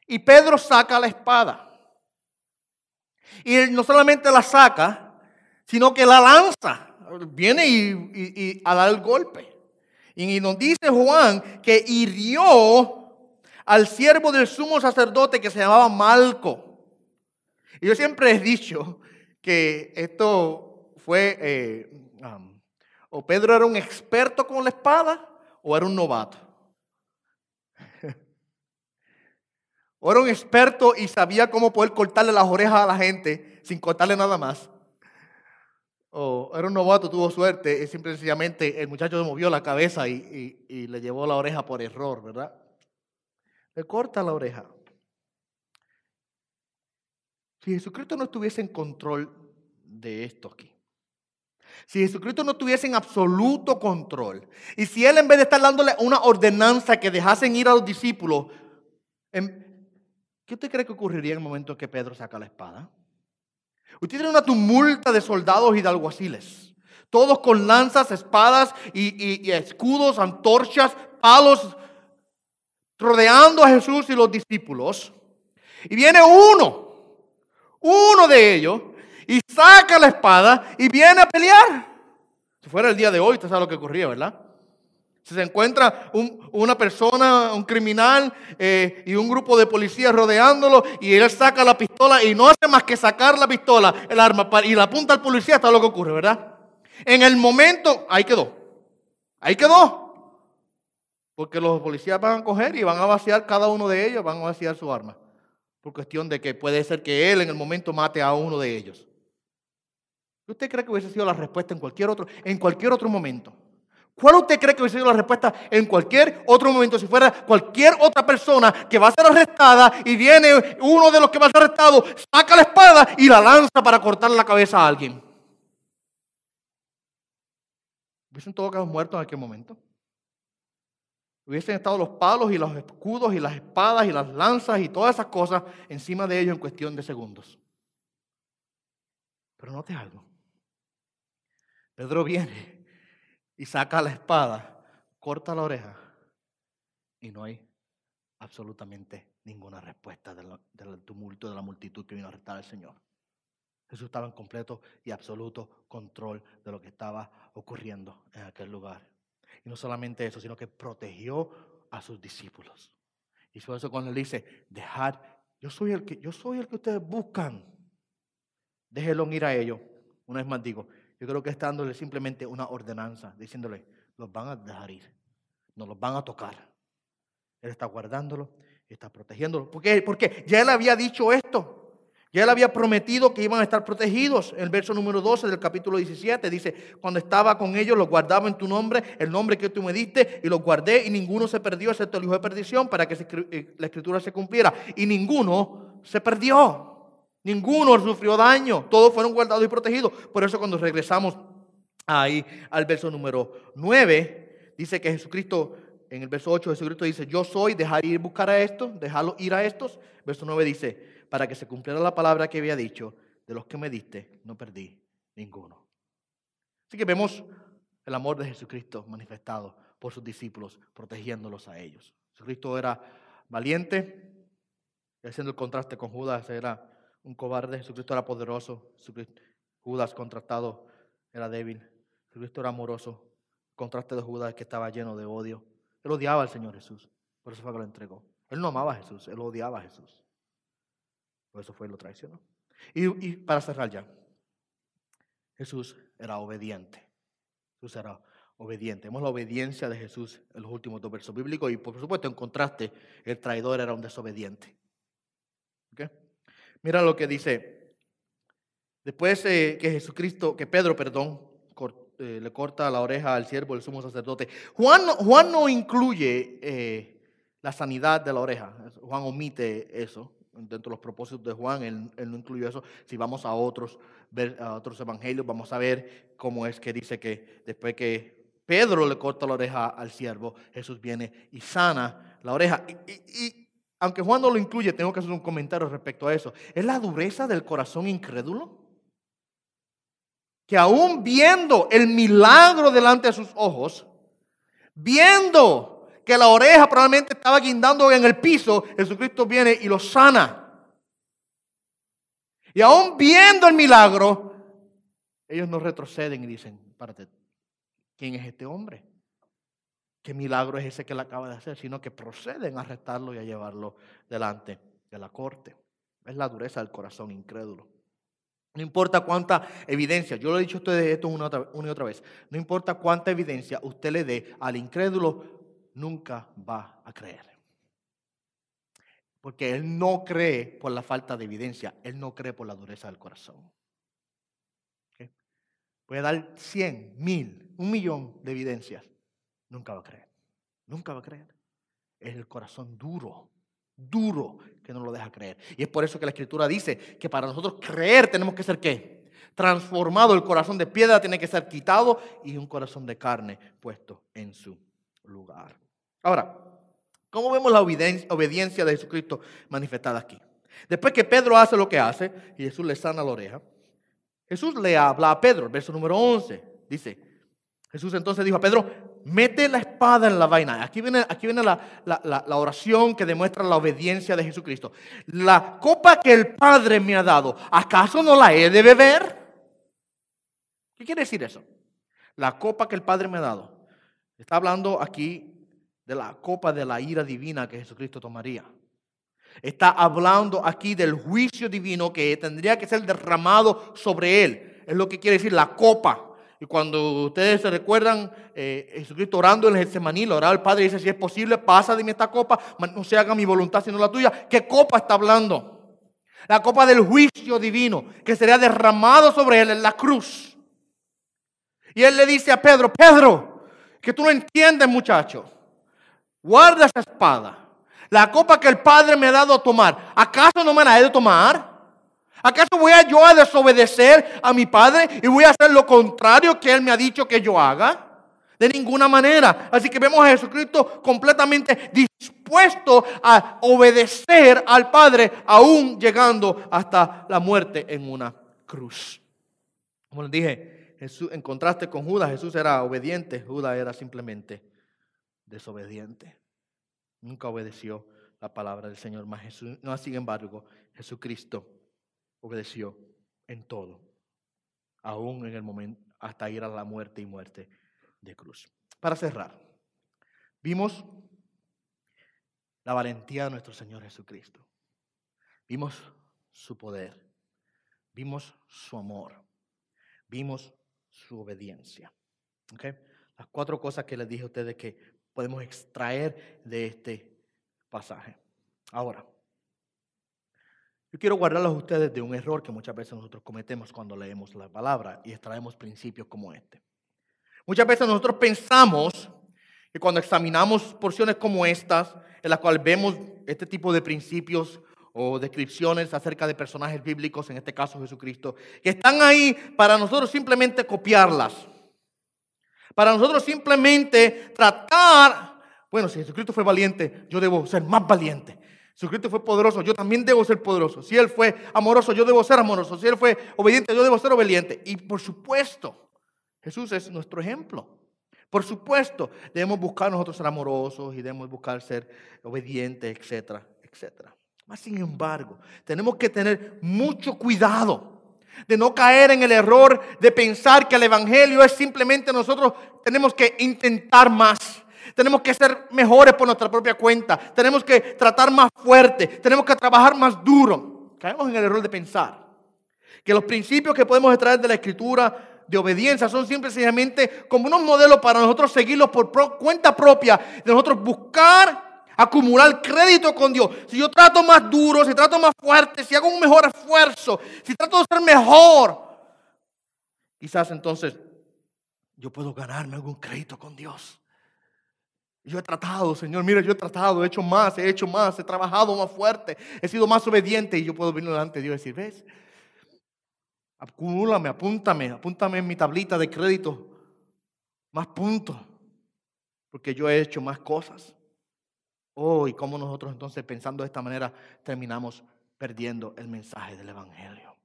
Y Pedro saca la espada. Y él no solamente la saca, sino que la lanza. Viene y a dar el golpe. Y nos dice Juan que hirió al siervo del sumo sacerdote que se llamaba Malco. Y yo siempre he dicho que esto fue, o Pedro era un experto con la espada o era un novato. O era un experto y sabía cómo poder cortarle las orejas a la gente sin cortarle nada más. O era un novato, tuvo suerte y sencillamente el muchacho se movió la cabeza y le llevó la oreja por error, ¿verdad? Le corta la oreja. Si Jesucristo no estuviese en control de esto aquí, si Jesucristo no tuviese en absoluto control, y si Él en vez de estar dándole una ordenanza que dejasen ir a los discípulos, ¿qué usted cree que ocurriría en el momento en que Pedro saca la espada? Usted tiene una tumulta de soldados y de alguaciles, todos con lanzas, espadas y escudos, antorchas, palos, rodeando a Jesús y los discípulos. Y viene uno de ellos, y saca la espada y viene a pelear. Si fuera el día de hoy, usted sabe lo que ocurría, ¿verdad? Si se encuentra una persona, un criminal y un grupo de policías rodeándolo y él saca la pistola y no hace más que sacar la pistola, el arma, y la apunta al policía, está lo que ocurre, ¿verdad? En el momento, ahí quedó. Ahí quedó. Porque los policías van a coger y van a vaciar cada uno de ellos, van a vaciar su arma. Por cuestión de que puede ser que él en el momento mate a uno de ellos. ¿Usted cree que hubiese sido la respuesta en cualquier otro momento? ¿Cuál usted cree que hubiese sido la respuesta en cualquier otro momento? Si fuera cualquier otra persona que va a ser arrestada y viene uno de los que va a ser arrestado, saca la espada y la lanza para cortar la cabeza a alguien. ¿Hubiesen todos quedado muertos en aquel momento? Hubiesen estado los palos y los escudos y las espadas y las lanzas y todas esas cosas encima de ellos en cuestión de segundos. Pero note algo. Pedro viene y saca la espada, corta la oreja y no hay absolutamente ninguna respuesta del tumulto de la multitud que vino a arrestar al Señor. Jesús estaba en completo y absoluto control de lo que estaba ocurriendo en aquel lugar. Y no solamente eso, sino que protegió a sus discípulos. Y por eso cuando él dice, dejad, yo soy el que ustedes buscan, déjenlo ir a ellos. Una vez más digo, yo creo que está dándole simplemente una ordenanza, diciéndole, los van a dejar ir, no los van a tocar. Él está guardándolo, está protegiéndolo. ¿Por qué? Porque ya él había dicho esto. Ya él había prometido que iban a estar protegidos. En el verso número 12 del capítulo 17 dice, cuando estaba con ellos los guardaba en tu nombre, el nombre que tú me diste, y los guardé y ninguno se perdió excepto el hijo de perdición para que la escritura se cumpliera. Y ninguno se perdió. Ninguno sufrió daño. Todos fueron guardados y protegidos. Por eso cuando regresamos ahí al verso número 9, dice que Jesucristo, en el verso 8 Jesucristo dice, yo soy, dejar ir buscar a estos, dejarlos ir a estos. Verso 9 dice, para que se cumpliera la palabra que había dicho, de los que me diste, no perdí ninguno. Así que vemos el amor de Jesucristo manifestado por sus discípulos, protegiéndolos a ellos. Jesucristo era valiente, haciendo el contraste con Judas, era un cobarde. Jesucristo era poderoso, Judas contrastado era débil. Jesucristo era amoroso, el contraste de Judas que estaba lleno de odio. Él odiaba al Señor Jesús, por eso fue que lo entregó. Él no amaba a Jesús, él odiaba a Jesús. Por eso fue y lo traicionó. Y para cerrar ya, Jesús era obediente. Jesús era obediente. Vemos la obediencia de Jesús en los últimos dos versos bíblicos y por supuesto en contraste, el traidor era un desobediente. ¿Okay? Mira lo que dice. Después que Pedro le corta la oreja al siervo del sumo sacerdote. Juan no incluye la sanidad de la oreja. Juan omite eso. Dentro de los propósitos de Juan, él no incluyó eso. Si vamos a otros evangelios, vamos a ver cómo es que dice que después que Pedro le corta la oreja al siervo, Jesús viene y sana la oreja. Y aunque Juan no lo incluye, tengo que hacer un comentario respecto a eso. Es la dureza del corazón incrédulo, que aún viendo el milagro delante de sus ojos, viendo que la oreja probablemente estaba guindando en el piso, Jesucristo viene y lo sana. Y aún viendo el milagro, ellos no retroceden y dicen, párate, ¿quién es este hombre? ¿Qué milagro es ese que él acaba de hacer? Sino que proceden a arrestarlo y a llevarlo delante de la corte. Es la dureza del corazón incrédulo. No importa cuánta evidencia, yo lo he dicho a ustedes esto una y otra vez, no importa cuánta evidencia usted le dé al incrédulo, nunca va a creer. Porque él no cree por la falta de evidencia, él no cree por la dureza del corazón. ¿Okay? Puede dar 100, 1000, 1.000.000 de evidencias, nunca va a creer. Nunca va a creer. Es el corazón duro que no lo deja creer. Y es por eso que la Escritura dice que para nosotros creer tenemos que ser ¿qué? Transformado. El corazón de piedra tiene que ser quitado y un corazón de carne puesto en su lugar. Ahora, ¿cómo vemos la obediencia de Jesucristo manifestada aquí? Después que Pedro hace lo que hace y Jesús le sana la oreja, Jesús le habla a Pedro, el verso número 11, dice, Jesús entonces dijo a Pedro, mete la espada en la vaina. Aquí viene la oración que demuestra la obediencia de Jesucristo. La copa que el Padre me ha dado, ¿acaso no la he de beber? ¿Qué quiere decir eso? La copa que el Padre me ha dado. Está hablando aquí de la copa de la ira divina que Jesucristo tomaría. Está hablando aquí del juicio divino que tendría que ser derramado sobre él. Es lo que quiere decir la copa. Y cuando ustedes se recuerdan, Jesucristo orando en el Getsemaní, le oraba al Padre y dice, si es posible, pasa de mí esta copa, mas no se haga mi voluntad sino la tuya. ¿Qué copa está hablando? La copa del juicio divino, que sería derramado sobre él en la cruz. Y él le dice a Pedro, Pedro, que tú no entiendes, muchacho, guarda esa espada. La copa que el Padre me ha dado a tomar, ¿acaso no me la he de tomar? ¿Acaso voy yo a desobedecer a mi Padre y voy a hacer lo contrario que Él me ha dicho que yo haga? De ninguna manera. Así que vemos a Jesucristo completamente dispuesto a obedecer al Padre, aún llegando hasta la muerte en una cruz. Como les dije, Jesús, en contraste con Judas, Jesús era obediente, Judas era simplemente desobediente. Nunca obedeció la palabra del Señor, mas Jesús, no, sin embargo, Jesucristo obedeció en todo, aún en el momento, hasta ir a la muerte y muerte de cruz. Para cerrar, vimos la valentía de nuestro Señor Jesucristo. Vimos su poder, vimos su amor, vimos su obediencia. ¿Okay? Las 4 cosas que les dije a ustedes que podemos extraer de este pasaje. Ahora, yo quiero guardarlos a ustedes de un error que muchas veces nosotros cometemos cuando leemos la palabra y extraemos principios como este. Muchas veces nosotros pensamos que cuando examinamos porciones como estas, en las cuales vemos este tipo de principios o descripciones acerca de personajes bíblicos, en este caso Jesucristo, que están ahí para nosotros simplemente copiarlas. Para nosotros simplemente tratar, bueno, si Jesucristo fue valiente, yo debo ser más valiente. Si Jesucristo fue poderoso, yo también debo ser poderoso. Si Él fue amoroso, yo debo ser amoroso. Si Él fue obediente, yo debo ser obediente. Y por supuesto, Jesús es nuestro ejemplo. Por supuesto, debemos buscar nosotros ser amorosos y debemos buscar ser obedientes, etcétera, etcétera. Mas, sin embargo, tenemos que tener mucho cuidado de no caer en el error de pensar que el evangelio es simplemente nosotros tenemos que intentar más. Tenemos que ser mejores por nuestra propia cuenta. Tenemos que tratar más fuerte. Tenemos que trabajar más duro. Caemos en el error de pensar que los principios que podemos extraer de la Escritura de obediencia son simplemente como unos modelos para nosotros seguirlos por cuenta propia, de nosotros buscar acumular crédito con Dios. Si yo trato más duro, si trato más fuerte, si hago un mejor esfuerzo, si trato de ser mejor, quizás entonces yo puedo ganarme algún crédito con Dios. Yo he tratado, Señor, mira, yo he tratado, he hecho más, he trabajado más fuerte, he sido más obediente y yo puedo venir delante de Dios y decir, ¿ves? Acumúlame, apúntame en mi tablita de crédito más puntos, porque yo he hecho más cosas. Oh, y cómo nosotros entonces pensando de esta manera terminamos perdiendo el mensaje del evangelio.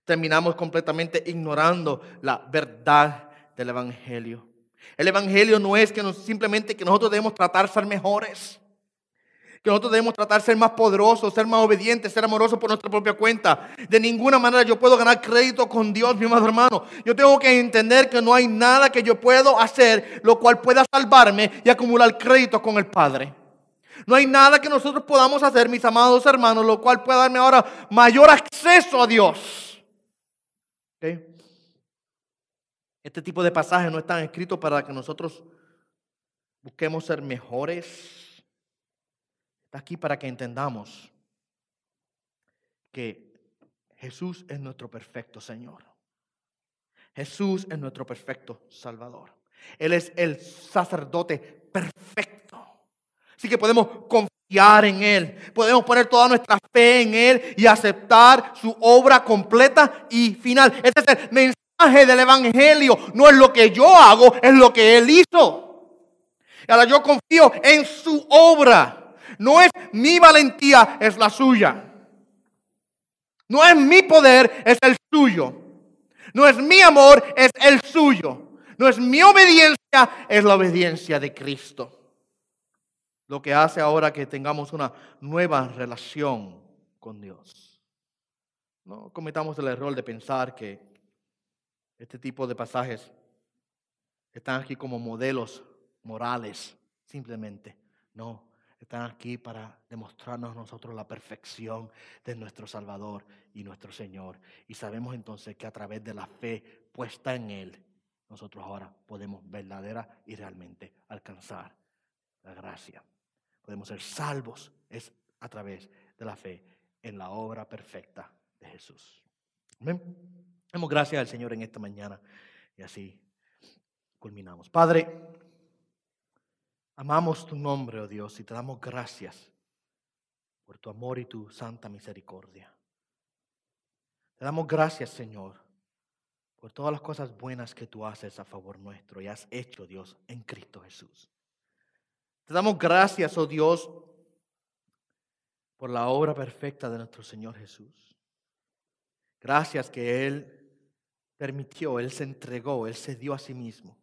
Terminamos completamente ignorando la verdad del evangelio. El evangelio no es que simplemente que nosotros debemos tratar de ser mejores, que nosotros debemos tratar de ser más poderosos, ser más obedientes, ser amorosos por nuestra propia cuenta. De ninguna manera yo puedo ganar crédito con Dios, mi amado hermano. Yo tengo que entender que no hay nada que yo pueda hacer lo cual pueda salvarme y acumular crédito con el Padre. No hay nada que nosotros podamos hacer, mis amados hermanos, lo cual pueda darme ahora mayor acceso a Dios. ¿Okay? Este tipo de pasajes no están escritos para que nosotros busquemos ser mejores. Está aquí para que entendamos que Jesús es nuestro perfecto Señor. Jesús es nuestro perfecto Salvador. Él es el sacerdote perfecto. Así que podemos confiar en Él. Podemos poner toda nuestra fe en Él y aceptar su obra completa y final. Este es el mensaje del evangelio. No es lo que yo hago, es lo que Él hizo. Y ahora yo confío en su obra. No es mi valentía, es la suya. No es mi poder, es el suyo. No es mi amor, es el suyo. No es mi obediencia, es la obediencia de Cristo. Lo que hace ahora que tengamos una nueva relación con Dios. No cometamos el error de pensar que este tipo de pasajes están aquí como modelos morales, simplemente. No, están aquí para demostrarnos a nosotros la perfección de nuestro Salvador y nuestro Señor. Y sabemos entonces que a través de la fe puesta en Él, nosotros ahora podemos verdadera y realmente alcanzar la gracia. Podemos ser salvos es a través de la fe en la obra perfecta de Jesús. Amén. Demos gracias al Señor en esta mañana y así culminamos. Padre, amamos tu nombre, oh Dios, y te damos gracias por tu amor y tu santa misericordia. Te damos gracias, Señor, por todas las cosas buenas que tú haces a favor nuestro y has hecho, Dios, en Cristo Jesús. Te damos gracias, oh Dios, por la obra perfecta de nuestro Señor Jesús. Gracias que Él permitió, Él se entregó, Él se dio a sí mismo.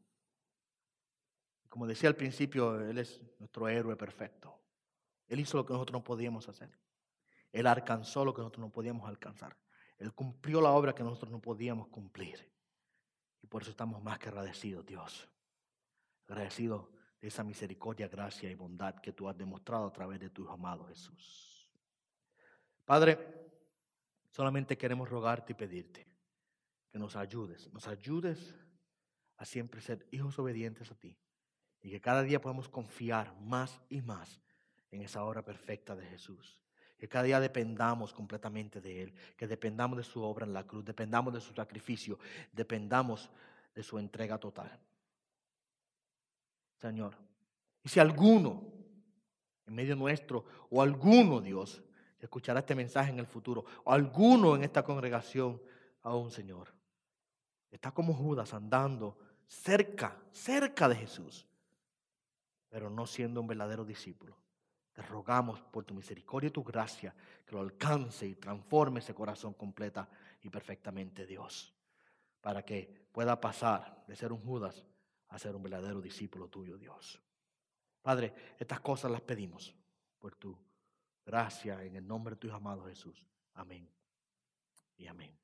Como decía al principio, Él es nuestro héroe perfecto. Él hizo lo que nosotros no podíamos hacer. Él alcanzó lo que nosotros no podíamos alcanzar. Él cumplió la obra que nosotros no podíamos cumplir. Y por eso estamos más que agradecidos, Dios. Agradecidos de esa misericordia, gracia y bondad que tú has demostrado a través de tu Hijo amado Jesús. Padre, solamente queremos rogarte y pedirte que nos ayudes a siempre ser hijos obedientes a ti y que cada día podamos confiar más y más en esa obra perfecta de Jesús. Que cada día dependamos completamente de Él, que dependamos de su obra en la cruz, dependamos de su sacrificio, dependamos de su entrega total. Señor, y si alguno en medio nuestro o alguno, Dios, que escuchará este mensaje en el futuro, o alguno en esta congregación aún, Señor, está como Judas andando cerca de Jesús, pero no siendo un verdadero discípulo. Te rogamos por tu misericordia y tu gracia que lo alcance y transforme ese corazón completa y perfectamente, Dios, para que pueda pasar de ser un Judas a ser un verdadero discípulo tuyo, Dios. Padre, estas cosas las pedimos por tu gracia en el nombre de tu Hijo amado Jesús. Amén y amén.